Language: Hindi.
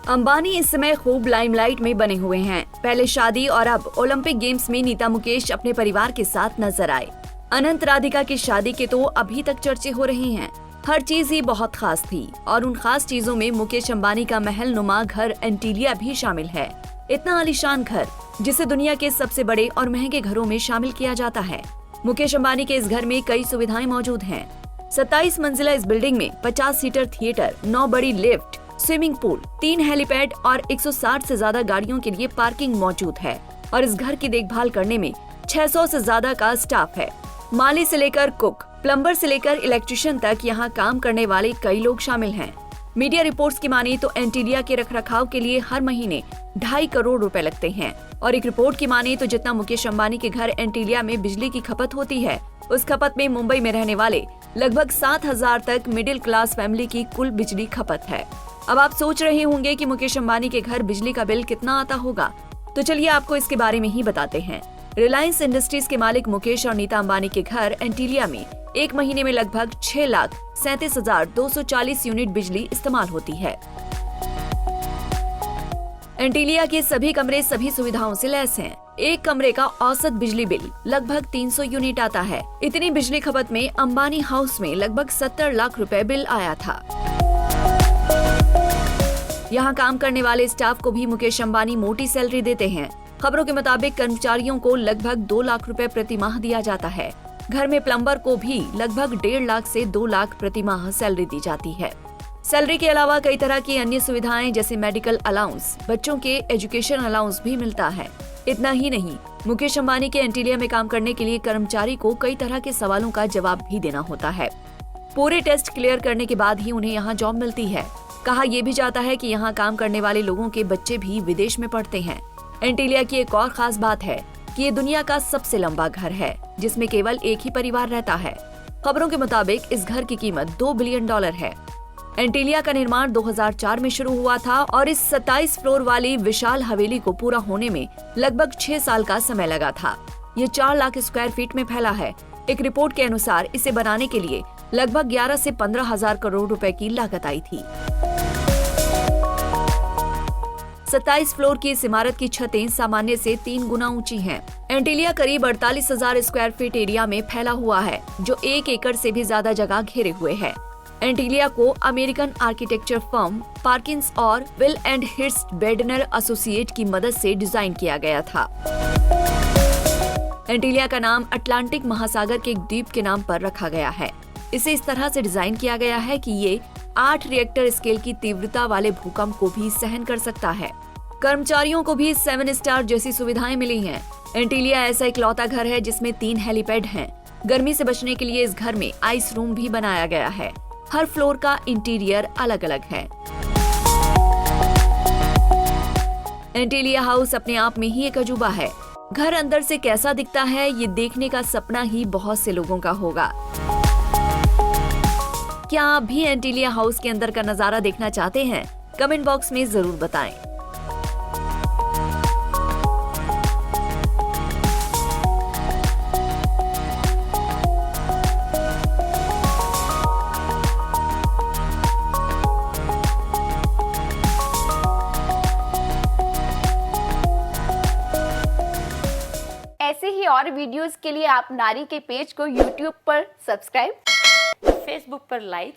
अंबानी इस समय खूब लाइमलाइट में बने हुए हैं। पहले शादी और अब ओलंपिक गेम्स में नीता मुकेश अपने परिवार के साथ नजर आए। अनंत राधिका की शादी के तो अभी तक चर्चे हो रहे हैं। हर चीज ही बहुत खास थी और उन खास चीजों में मुकेश अंबानी का महल नुमा घर एंटीलिया भी शामिल है। इतना आलीशान घर जिसे दुनिया के सबसे बड़े और महंगे घरों में शामिल किया जाता है। मुकेश अंबानी के इस घर में कई सुविधाएं मौजूद हैं। 27 मंजिला इस बिल्डिंग में 50 सीटर थिएटर, 9 बड़ी लिफ्ट, स्विमिंग पूल, 3 हेलीपैड और 160 से ज्यादा गाड़ियों के लिए पार्किंग मौजूद है। और इस घर की देखभाल करने में 600 से ज्यादा का स्टाफ है। माली से लेकर कुक, प्लम्बर से लेकर इलेक्ट्रिशियन तक यहाँ काम करने वाले कई लोग शामिल हैं। मीडिया रिपोर्ट्स की माने तो एंटीलिया के रखरखाव के लिए हर महीने 2.5 करोड़ रुपए लगते हैं। और एक रिपोर्ट की माने तो जितना मुकेश अंबानी के घर एंटीलिया में बिजली की खपत होती है, उस खपत में मुंबई में रहने वाले लगभग 7,000 तक मिडिल क्लास फैमिली की कुल बिजली खपत है। अब आप सोच रहे होंगे कि मुकेश अंबानी के घर बिजली का बिल कितना आता होगा, तो चलिए आपको इसके बारे में ही बताते हैं। रिलायंस इंडस्ट्रीज के मालिक मुकेश और नीता अंबानी के घर एंटीलिया में एक महीने में लगभग 6,37,240 यूनिट बिजली इस्तेमाल होती है। एंटीलिया के सभी कमरे सभी सुविधाओं से लैस हैं। एक कमरे का औसत बिजली बिल लगभग 300 यूनिट आता है। इतनी बिजली खपत में अंबानी हाउस में लगभग 70 लाख रुपए बिल आया था। यहाँ काम करने वाले स्टाफ को भी मुकेश अंबानी मोटी सैलरी देते हैं। खबरों के मुताबिक कर्मचारियों को लगभग 2 लाख रुपए प्रति माह दिया जाता है। घर में प्लम्बर को भी लगभग 1.5 लाख से 2 लाख प्रति माह सैलरी दी जाती है। सैलरी के अलावा कई तरह की अन्य सुविधाएं जैसे मेडिकल अलाउंस, बच्चों के एजुकेशन अलाउंस भी मिलता है। इतना ही नहीं, मुकेश अंबानी के एंटीलिया में काम करने के लिए कर्मचारी को कई तरह के सवालों का जवाब भी देना होता है। पूरे टेस्ट क्लियर करने के बाद ही उन्हें यहाँ जॉब मिलती है। कहा यह भी जाता है कि यहाँ काम करने वाले लोगों के बच्चे भी विदेश में पढ़ते हैं। एंटीलिया की एक और खास बात है कि ये दुनिया का सबसे लंबा घर है जिसमें केवल एक ही परिवार रहता है। खबरों के मुताबिक इस घर की कीमत $2 बिलियन है। एंटीलिया का निर्माण 2004 में शुरू हुआ था और इस 27 फ्लोर वाली विशाल हवेली को पूरा होने में लगभग 6 साल का समय लगा था। ये 4 लाख स्क्वायर फीट में फैला है। एक रिपोर्ट के अनुसार इसे बनाने के लिए लगभग 11 से 15 हजार करोड़ रुपए की लागत आई थी। 27 फ्लोर की इस इमारत की छतें सामान्य से 3 गुना ऊंची हैं। एंटीलिया करीब 48,000 स्क्वायर फीट एरिया में फैला हुआ है, जो 1 एकड़ से भी ज्यादा जगह घेरे हुए है। एंटीलिया को अमेरिकन आर्किटेक्चर फर्म पार्किंस और विल एंड हिर्स्ट बेडनर एसोसिएट की मदद से डिजाइन किया गया था। एंटीलिया का नाम अटलांटिक महासागर के एक द्वीप के नाम पर रखा गया है। इसे इस तरह से डिजाइन किया गया है कि ये 8 रिएक्टर स्केल की तीव्रता वाले भूकंप को भी सहन कर सकता है। कर्मचारियों को भी 7 स्टार जैसी सुविधाएं मिली हैं। एंटीलिया ऐसा इकलौता घर है जिसमें 3 हेलीपैड हैं। गर्मी से बचने के लिए इस घर में आइस रूम भी बनाया गया है। हर फ्लोर का इंटीरियर अलग अलग है। एंटीलिया हाउस अपने आप में ही एक अजूबा है। घर अंदर से कैसा दिखता है, ये देखने का सपना ही बहुत से लोगों का होगा। क्या आप भी एंटीलिया हाउस के अंदर का नजारा देखना चाहते हैं? कमेंट बॉक्स में जरूर बताएं। ऐसे ही और वीडियोस के लिए आप नारी के पेज को YouTube पर सब्सक्राइब, फेसबुक पर लाइक